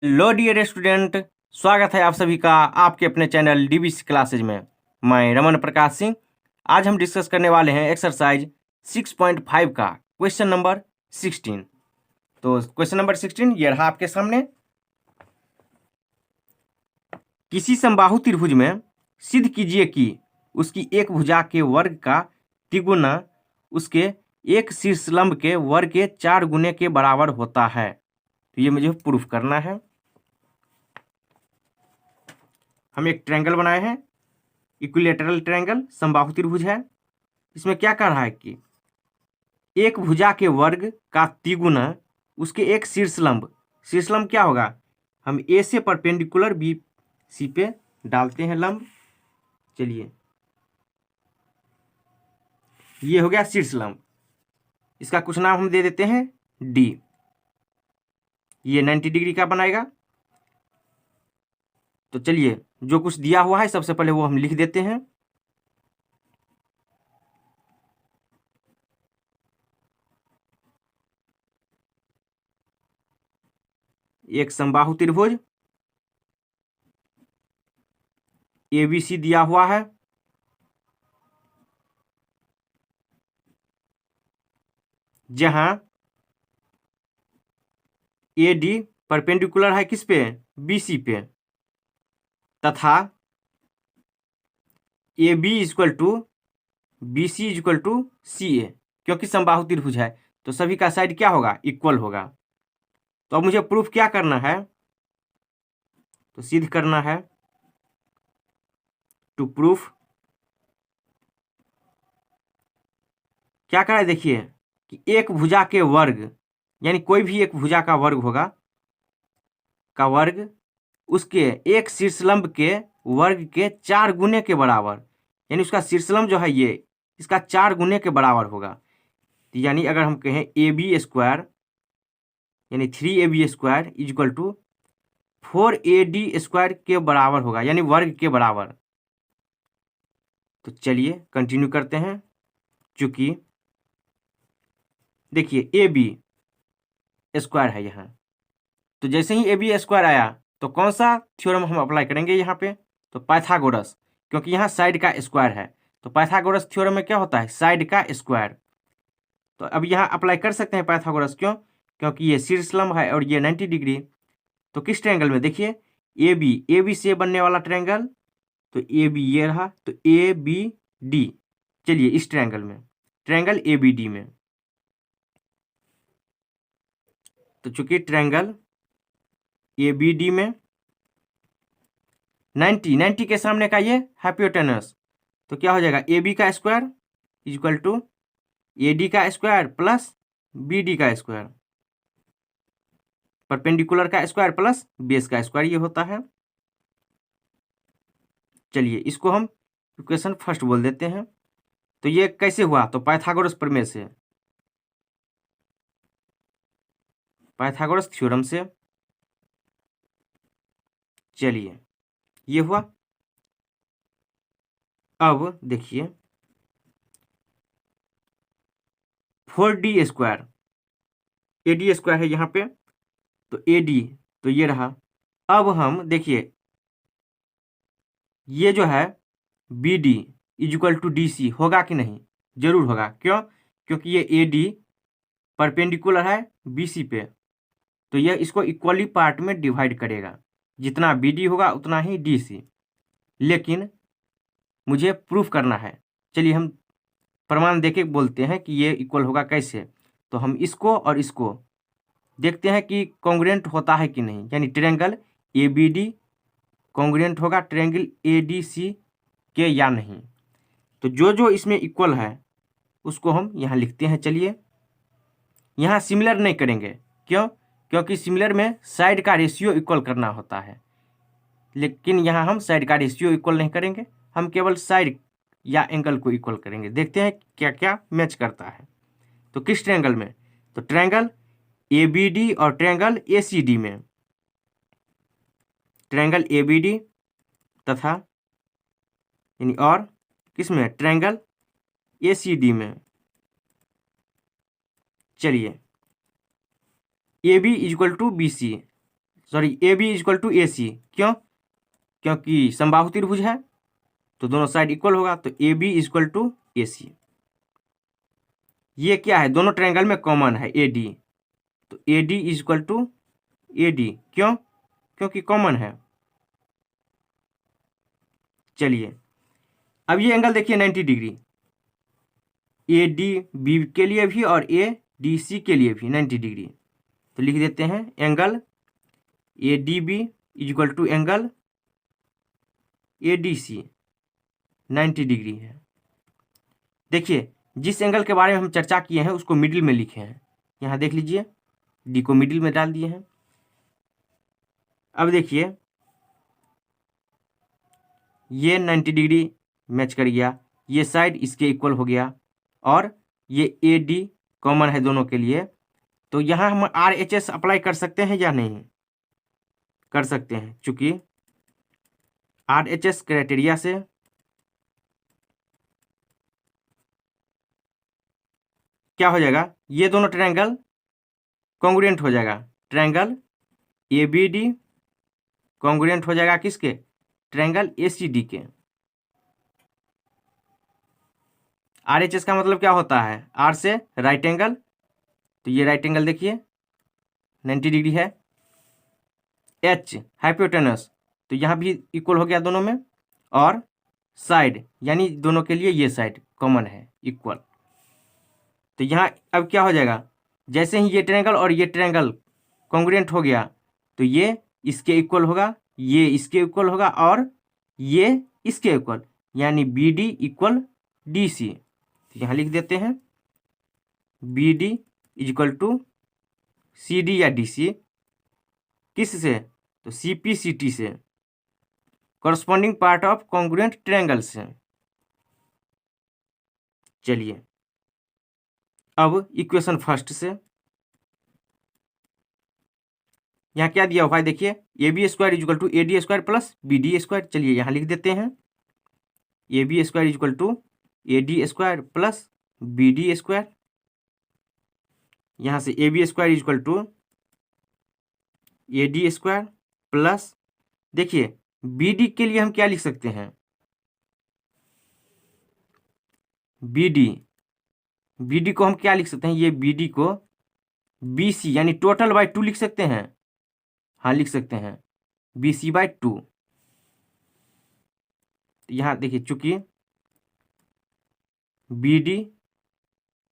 लो dear student, स्वागत है आप सभी का आपके अपने चैनल डीबीसी क्लासेज में। मैं रमन प्रकाश सिंह। आज हम डिस्कस करने वाले हैं एक्सरसाइज 6.5 का क्वेश्चन नंबर 16। तो क्वेश्चन नंबर 16 ये रहा आपके सामने। किसी समबाहु त्रिभुज में सिद्ध कीजिए कि उसकी एक भुजा के वर्ग का तिगुना उसके एक शीर्षलंब के वर्ग के 4 गुने के बराबर होता है। तो ये मुझे प्रूफ करना है। हम एक ट्रायंगल बनाए हैं, इक्विलेटरल ट्रायंगल, समबाहु त्रिभुज है। इसमें क्या कह रहा है कि एक भुजा के वर्ग का तिगुना उसके एक शीर्षलंब, शीर्षलंब क्या होगा, हम ए से परपेंडिकुलर बी सी पे डालते हैं लंब। चलिए, ये हो गया शीर्षलंब। इसका कुछ नाम हम दे देते हैं डी। ये 90 डिग्री का बनाएगा। तो चलिए, जो कुछ दिया हुआ है सबसे पहले वो हम लिख देते हैं। एक समबाहु त्रिभुज ABC दिया हुआ है, जहां AD परपेंडिकुलर है किस पे, BC पे, तथा AB equal to BC equal to CA। क्योंकि समबाहु त्रिभुज है तो सभी का साइड क्या होगा, इक्वल होगा। तो अब मुझे प्रूफ क्या करना है, तो सिद्ध करना है। टू प्रूफ क्या करा है, देखिए कि एक भुजा के वर्ग, यानी कोई भी एक भुजा का वर्ग होगा, का वर्ग उसके एक शीर्षलंब के वर्ग के 4 गुने के बराबर, यानी उसका शीर्षलंब जो है ये इसका 4 गुने के बराबर होगा। तो यानी अगर हम कहें AB स्क्वायर यानी 3AB square is equal to 4AD square के बराबर होगा, यानी वर्ग के बराबर। तो चलिए कंटिन्यू करते हैं। चूंकि देखिए AB स्क्वायर है यहाँ, तो जैसे ही AB स्क्वायर आया तो कौन सा थ्योरम हम अप्लाई करेंगे यहाँ पे, तो पाइथागोरस। क्योंकि यहाँ साइड का स्क्वायर है तो पाइथागोरस थ्योरम में क्या होता है, साइड का स्क्वायर। तो अब यहाँ अप्लाई कर सकते हैं पाइथागोरस, क्यों, क्योंकि ये शीर्षलंब है और ये 90 डिग्री। तो किस ट्रायंगल में, देखिए AB से बनने वाला ट्रायंगल, तो AB ये रहा, तो ABD। चलिए इस ट्रायंगल में, ट्रायंगल ABD में, तो चूंकि ट्रायंगल ABD में 90 के सामने का ये हाइपोटेनस, तो क्या हो जाएगा, AB का square is equal to AD का स्क्वायर प्लस BD का स्क्वायर, परपेंडिकुलर का स्क्वायर प्लस बेस का स्क्वायर, ये होता है। चलिए इसको हम इक्वेशन फर्स्ट बोल देते हैं। तो ये कैसे हुआ, तो पाइथागोरस प्रमेय से, पाइथागोरस थ्योरम से। चलिए ये हुआ। अब देखिए 4D स्क्वायर, AD स्क्वायर है यहाँ पे, तो AD, तो ये रहा। अब हम देखिए ये जो है BD is equal to DC होगा कि नहीं, जरूर होगा। क्यों, क्योंकि ये AD परपेंडिकुलर है BC पे, तो यह इसको इक्वली पार्ट में डिवाइड करेगा, जितना BD होगा उतना ही DC। लेकिन मुझे प्रूफ करना है, चलिए हम प्रमाण देके बोलते हैं कि ये इक्वल होगा। कैसे, तो हम इसको और इसको देखते हैं कि कॉन्ग्रुएंट होता है कि नहीं, यानी ट्रायंगल ABD कॉन्ग्रुएंट होगा ट्रायंगल ADC के या नहीं। तो जो जो इसमें इक्वल है उसको हम यहाँ लिखते हैं। चलिए यहाँ सिमिलर नहीं करेंगे, क्यों, क्योंकि सिमिलर में साइड का रेशियो इक्वल करना होता है, लेकिन यहाँ हम साइड का रेशियो इक्वल नहीं करेंगे, हम केवल साइड या एंगल को इक्वल करेंगे। देखते हैं क्या क्या मैच करता है। तो किस ट्रायंगल में, तो ट्रायंगल ABD और ट्रायंगल ACD में, ट्रायंगल ABD तथा यानी और किस में, ट्रायंगल ACD में। चलिए AB is equal to BC, sorry A B equal to A C. क्यों? क्योंकि समबाहु त्रिभुज है तो दोनों साइड इक्वल होगा, तो ए बी इक्वल टू ए सी। ये क्या है? दोनों ट्रायंगल में कॉमन है ए डी, तो A D equal to A D. क्यों? क्योंकि कॉमन है। चलिए अब ये एंगल देखिए 90 डिग्री, ए डी बी के लिए भी और ए डी सी के लिए भी 90 डिग्री। तो लिख देते हैं angle A D B equal to angle A D C 90 degree है। देखिए जिस एंगल के बारे में हम चर्चा किए हैं उसको मिडिल में लिखे हैं, यहाँ देख लीजिए डी को मिडिल में डाल दिए हैं। अब देखिए ये 90 डिग्री मैच कर गया, ये साइड इसके इक्वल हो गया और ये ए डी कॉमन है दोनों के लिए, तो यहाँ हम आर एच एस अप्लाई कर सकते हैं या नहीं? कर सकते हैं, चूंकि आर एच एस क्राइटेरिया से क्या हो जाएगा, ये दोनों ट्रायंगल कॉन्ग्रुएंट हो जाएगा। Triangle A B D congruent हो जाएगा किसके? ट्रायंगल ए सी डी के। आर एच एस का मतलब क्या होता है? आर से राइट एंगल, तो ये राइट एंगल देखिए 90 डिग्री है। एच हाइपोटेनस, तो यहाँ भी इक्वल हो गया दोनों में, और साइड यानी दोनों के लिए ये साइड कॉमन है इक्वल। तो यहाँ अब क्या हो जाएगा, जैसे ही ये ट्रायंगल और ये ट्रायंगल कॉन्ग्रुएंट हो गया तो ये इसके इक्वल होगा, ये इसके इक्वल होगा और ये इसके इक्वल, यानी B D equal D C. तो यहाँ लिख देते हैं B D equal to C D या डी सी, किस से? तो सी पी सी टी से, corresponding part of congruent triangle से। चलिए अब इक्वेशन फर्स्ट से यहाँ क्या दिया हुआ है देखिए, A B square equal to A D square plus B D square. चलिए यहाँ लिख देते हैं A B square equal to A D square plus B D square. यहाँ से A B square equal to A D square plus, देखिए B D के लिए हम क्या लिख सकते हैं? बी डी को हम क्या लिख सकते हैं? ये बी डी को बी सी यानी टोटल बाय 2 लिख सकते हैं। हाँ लिख सकते हैं बी सी बाय 2। यहाँ देखिए चूंकि बी डी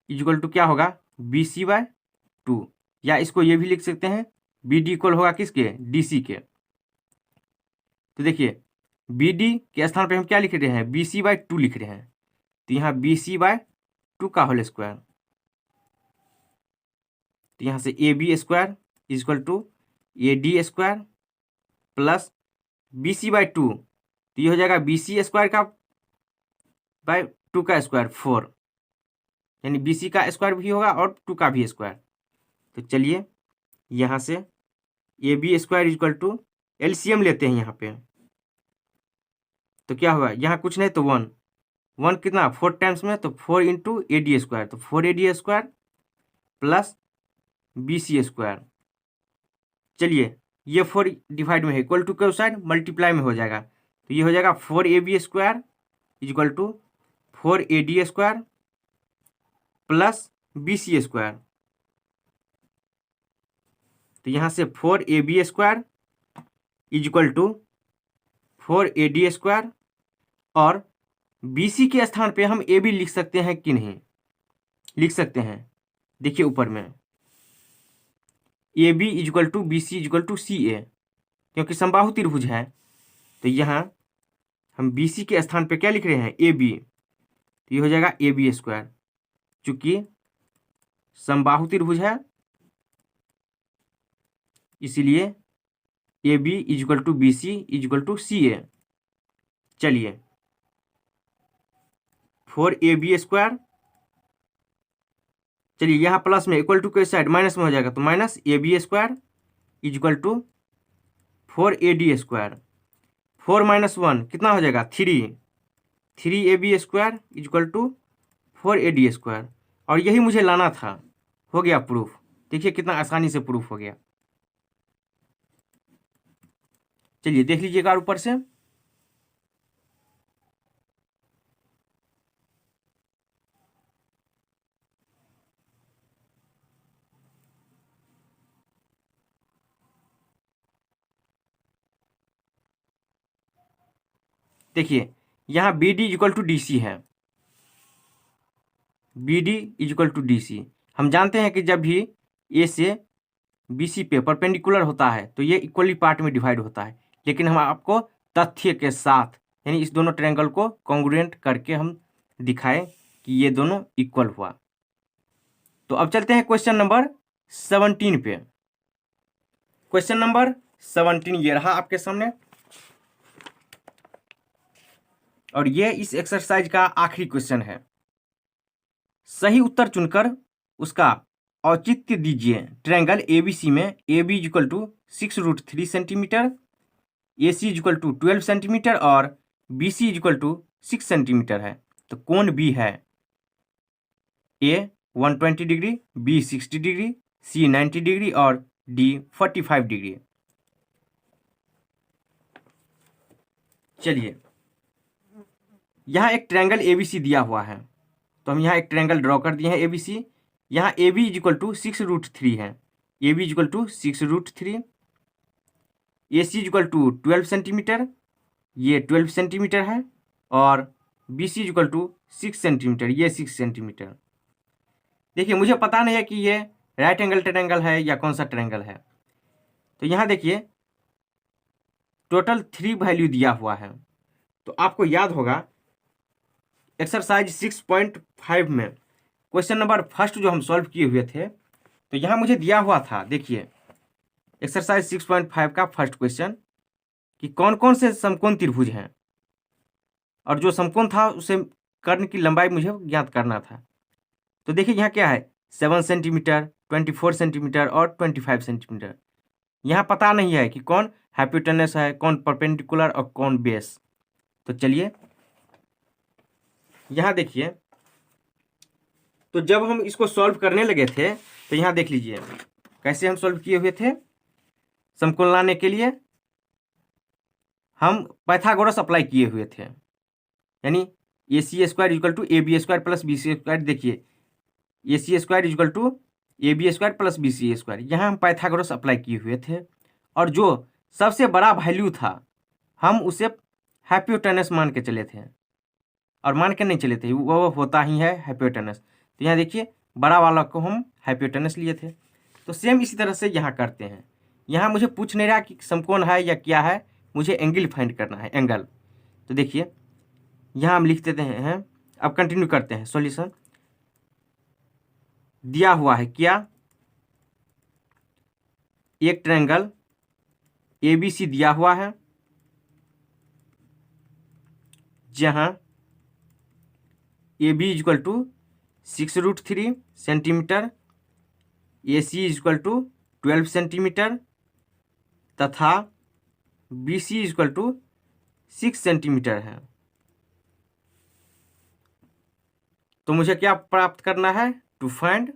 इक्वल टू क्या होगा? बी सी बाय 2, या इसको ये भी लिख सकते हैं बी डी इक्वल होगा किसके? डी सी के। तो देखिए बी डी के स्थान पे हम क्या लिख रहे हैं? बी सी बाय 2 लिख रहे हैं, तो यहाँ बी सी बाय 2 का होल स्क्वायर। तो यहाँ से A B square equal to A D square plus B C by 2, तो ये हो जाएगा बी सी स्क्वायर का बाय 2 का स्क्वायर 4, यानी बी सी का स्क्वायर भी होगा और 2 का भी स्क्वायर। तो चलिए यहाँ से A B square equal to LCM लेते हैं यहाँ पे, तो क्या होगा? यहाँ कुछ नहीं तो 1 कितना 4 टाइम्स में, तो 4 इंटू ए डी स्क्वायर, तो 4 A D square plus B C square. चलिए ये 4 डिवाइड में है, इक्वल टू के साइड मल्टीप्लाई में हो जाएगा, तो ये हो जाएगा 4 A B square equal to 4 A D square plus B C square. तो यहाँ से 4 A B square equal to 4 A D square, और बी सी के स्थान पे हम ए बी लिख सकते हैं कि नहीं? लिख सकते हैं। देखिए ऊपर में A B equal to B C equal to C A, क्योंकि समबाहु त्रिभुज है, तो यहाँ हम बी सी के स्थान पे क्या लिख रहे हैं? ए बी, तो ये हो जाएगा ए बी स्क्वायर। चूंकि समबाहु त्रिभुज है इसीलिए A B equal to B C equal to C A. चलिए 4 ए बी स्क्वायर, चलिए यहाँ प्लस में इक्वल टू के साइड माइनस में हो जाएगा, तो minus A B square equal to 4 A D square. 4 minus 1 कितना हो जाएगा? 3 A B square equal to 4 A D square, और यही मुझे लाना था। हो गया प्रूफ। देखिए कितना आसानी से प्रूफ हो गया। चलिए देख लीजिएगा ऊपर से। देखिए यहाँ B D equal to D C है, B D equal to D C. हम जानते हैं कि जब भी ए से बी सी पे परपेंडिकुलर होता है तो ये इक्वली पार्ट में डिवाइड होता है, लेकिन हम आपको तथ्य के साथ यानी इस दोनों ट्रायंगल को कॉन्ग्रुएंट करके हम दिखाएं कि ये दोनों इक्वल हुआ। तो अब चलते हैं क्वेश्चन नंबर 17 पे। क्वेश्चन नंबर 17 ये रहा आपके सामने, और ये इस एक्सरसाइज का आखिरी क्वेश्चन है। सही उत्तर चुनकर उसका औचित्य दीजिए। ट्रायंगल एबीसी में A B equal to 6√3 centimetre, A C equal to 12 centimetre और B C equal to 6 centimetre है। तो कौन बी है? A 120 degree, B 60 degree, C 90 degree और डी 45 डिग्री। चलिए यहाँ एक ट्रायंगल एबीसी दिया हुआ है, तो हम यहाँ एक ट्रायंगल ड्रॉ कर दिए हैं एबीसी। यहाँ ए बी इक्वल टू 6√3 है, A B equal to 6√3, A C equal to 12 centimetre, ये 12 सेंटीमीटर है, और B C equal to 6 centimetre, ये 6 सेंटीमीटर। देखिए मुझे पता नहीं है कि ये राइट एंगल ट्रायंगल है या कौन सा ट्रायंगल है। तो यहाँ देखिए टोटल 3 वैल्यू दिया हुआ है। तो आपको याद होगा एक्सरसाइज 6.5 में क्वेश्चन नंबर फर्स्ट जो हम सॉल्व किए हुए थे, तो यहाँ मुझे दिया हुआ था, देखिए एक्सरसाइज 6.5 का फर्स्ट क्वेश्चन कि कौन कौन से समकोण त्रिभुज हैं, और जो समकोण था उसे कर्ण की लंबाई मुझे ज्ञात करना था। तो देखिए यहाँ क्या है, 7 सेंटीमीटर, 24 सेंटीमीटर और 25 सेंटीमीटर। यहाँ पता नहीं है कि कौन हाइपोटेनस है, कौन परपेंडिकुलर और कौन बेस। तो चलिए यहाँ देखिए, तो जब हम इसको सॉल्व करने लगे थे तो यहाँ देख लीजिए कैसे हम सॉल्व किए हुए थे। समकोण लाने के लिए हम पाइथागोरस अप्लाई किए हुए थे, यानी A C square equal to A B square plus B C square. देखिए A C square equal to A B square plus B C square, यहाँ हम पाइथागोरस अप्लाई किए हुए थे। और जो सबसे बड़ा वैल्यू था हम उसे हाइपोटेनस मान के चले थे, और मान के नहीं चले थे, वो होता ही है हाइपोटेनस। तो यहाँ देखिए बड़ा वाला को हम हाइपोटेनस लिए थे। तो सेम इसी तरह से यहाँ करते हैं। यहाँ मुझे पूछ नहीं रहा कि समकोण है या क्या है, मुझे एंगल फाइंड करना है, एंगल। तो देखिए यहाँ हम लिख देते हैं। अब कंटिन्यू करते हैं सॉल्यूशन। दिया हुआ है क्या, एक ट्रायंगल एबीसी दिया हुआ है जहाँ A B equal to 6√3 centimetre, A C equal to 12 centimetre तथा B C equal to 6 centimetre है। तो मुझे क्या प्राप्त करना है, to find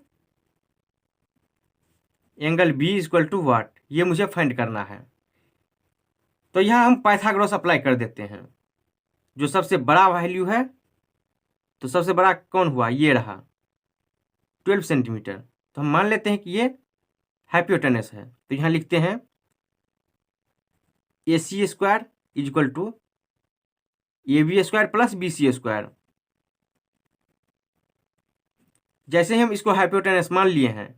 angle B equal to what, ये मुझे फाइंड करना है। तो यहाँ हम पाइथागोरस अप्लाई कर देते हैं। जो सबसे बड़ा वैल्यू है, तो सबसे बड़ा कौन हुआ, ये रहा 12 सेंटीमीटर। तो हम मान लेते हैं कि ये हाइपोटेनस है। तो यहाँ लिखते हैं A C square equal to A B square plus B C square. जैसे ही हम इसको हाइपोटेनस मान लिए हैं,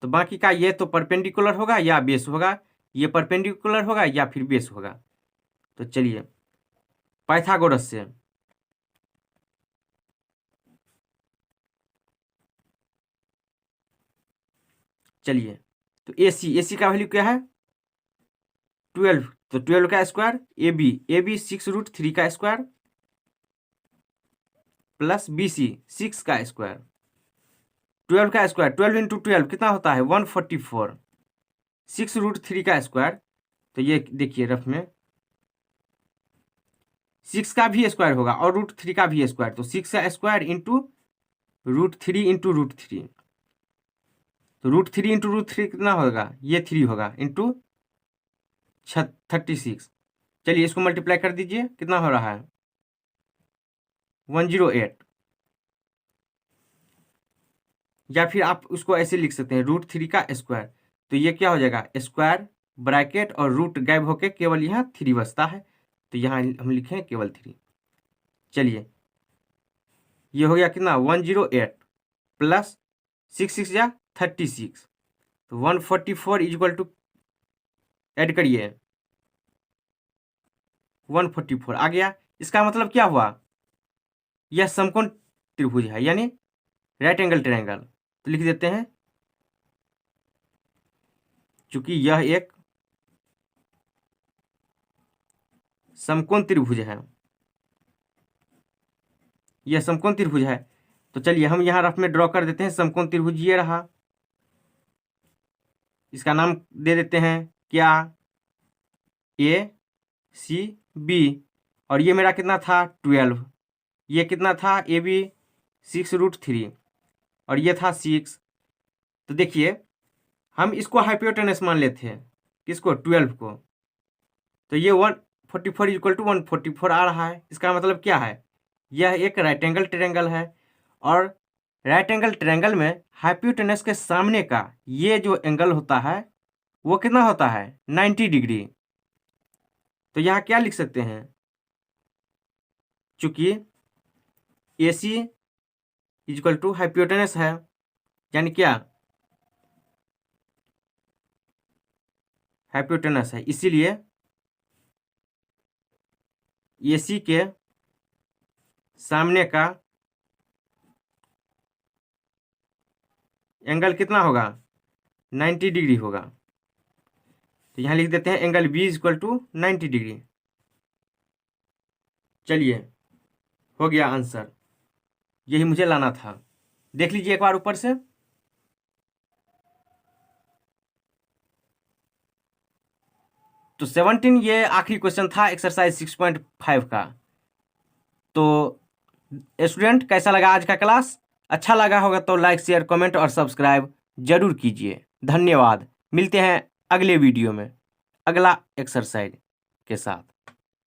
तो बाकी का ये तो परपेंडिकुलर होगा या बेस होगा, ये परपेंडिकुलर होगा या फिर बेस होगा। तो चलिए पाइथागोरस से चलिए, तो ए सी का वैल्यू क्या है 12, तो 12 का स्क्वायर, ए बी 6√3 का स्क्वायर प्लस बी सी 6 का स्क्वायर, 12 का स्क्वायर, 12 इंटू 12 कितना होता है 144, 6√3 का स्क्वायर। तो ये देखिए रफ में 6 का भी स्क्वायर होगा और √3 का भी स्क्वायर, तो 6 का स्क्वायर इंटू √3 इंटू √3, तो √3 इंटू √3 कितना होगा, ये 3 होगा इंटू 36, चलिए इसको मल्टीप्लाई कर दीजिए, कितना हो रहा है 108। या फिर आप उसको ऐसे लिख सकते हैं √3 का स्क्वायर। तो ये क्या हो जाएगा, स्क्वायर ब्रैकेट और रूट गायब होके केवल यहाँ 3 बचता है, तो यहाँ हम लिखे केवल 3। चलिए ये हो गया कितना 108 प्लस 6 या 36, तो 144 इक्वल टू, ऐड करिए 144 आ गया। इसका मतलब क्या हुआ, यह समकोण त्रिभुज है, यानी राइट एंगल ट्रायंगल। तो लिख देते हैं, चूंकि यह एक समकोण त्रिभुज है, यह समकोण त्रिभुज है, तो चलिए हम यहाँ रफ में ड्रॉ कर देते हैं समकोण त्रिभुज। ये रहा, इसका नाम दे देते हैं क्या, ACB। और ये मेरा कितना था 12, ये कितना था AB 6√3, और ये था 6। तो देखिए हम इसको हाइपोटेनस मान लेते हैं, किसको 12 को, तो ये 144 इक्वल टू 144 आ रहा है। इसका मतलब क्या है, यह एक राइट एंगल ट्रायंगल है, और राइट एंगल ट्रायंगल में हाइपोटेनस के सामने का ये जो एंगल होता है वो कितना होता है 90 डिग्री। तो यहाँ क्या लिख सकते हैं, चूंकि AC इक्वल टू हाइपोटेनस है, यानी क्या हाइपोटेनस है, इसीलिए AC के सामने का एंगल कितना होगा 90 डिग्री होगा। तो यहाँ लिख देते हैं angle B equal to 90 degree. चलिए हो गया आंसर, यही मुझे लाना था। देख लीजिए एक बार ऊपर से, तो 17 ये आखिरी क्वेश्चन था एक्सरसाइज 6.5 का। तो स्टूडेंट कैसा लगा आज का क्लास, अच्छा लगा होगा तो लाइक शेयर कमेंट और सब्सक्राइब जरूर कीजिए। धन्यवाद, मिलते हैं अगले वीडियो में अगला एक्सरसाइज के साथ।